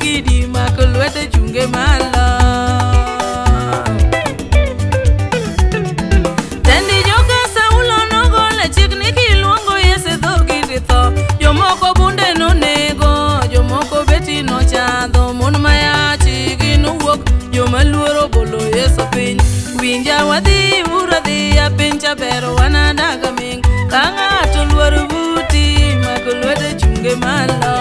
kidi mako lwete chunge malo. Tendi joka Saulo nogole chik ni kiluongo Yesu dhogi ritho. Jomoko bunde nonego, jomoko beti nochadho. Mon mayachi ginuwuok, joma luoro bolo Yesu piny. Winja wadhi uradhi a piny chabero wanadaga ming. Ka ng'ato luoro buti mako lwete chunge malo.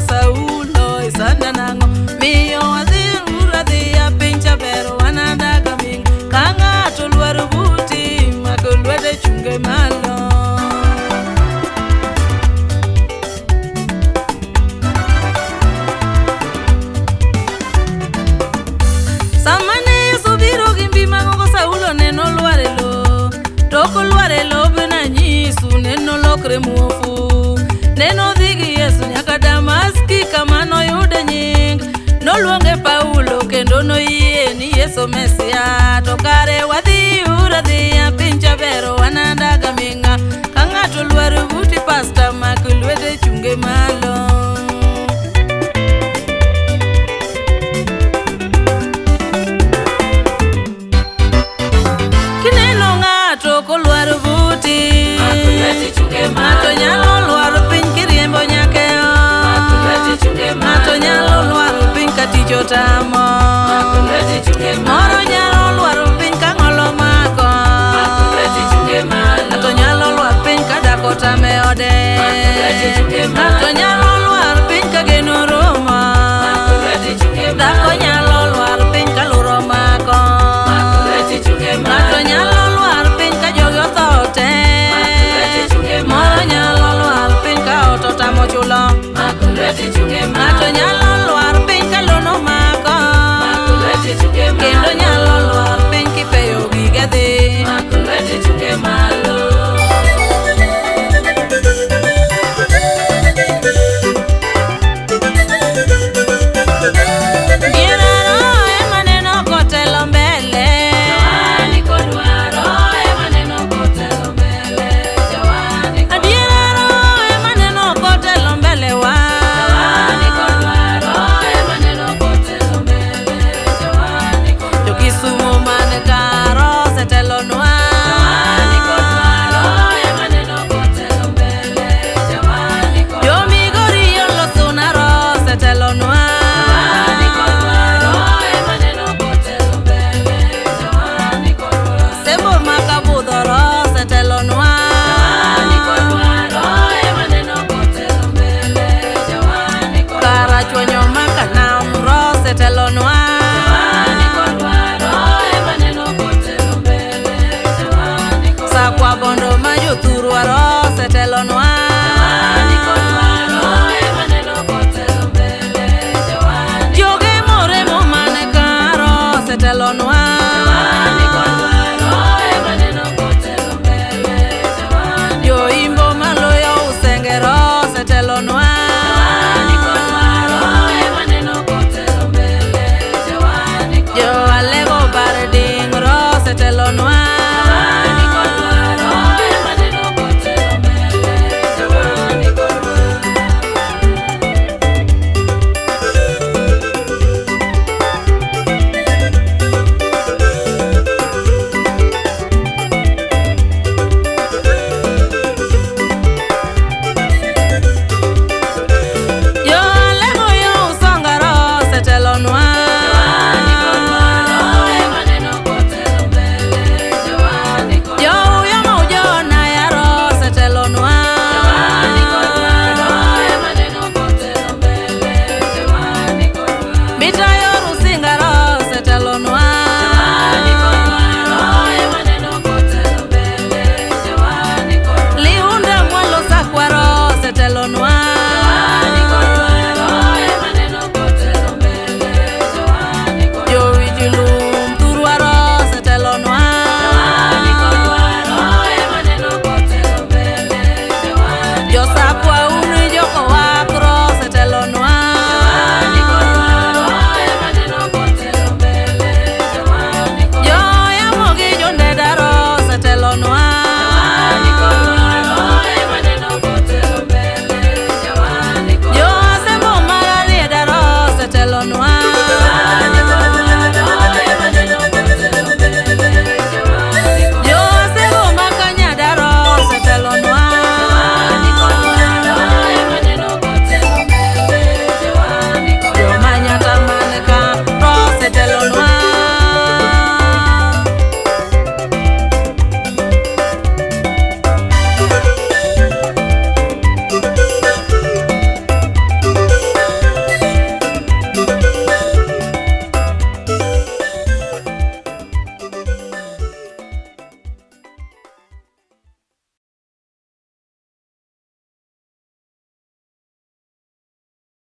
Saulo isanda nango miyo adhi uradhi a piny chabero wanadaga ming. Ka ng'ato luoro buti mako lwete chunge malo. Samane Yesu biro gi mbi mang'ongo Saulo neno lware lo. Toko lware lo bena nyisu neno lokre muofu. Neno dhigi Yesu nyaka Damaski kama noyude nying. Noluonge Paulo kendo noyie ni Yesu Mesia. To kare wadhi uradhi a piny chabero wana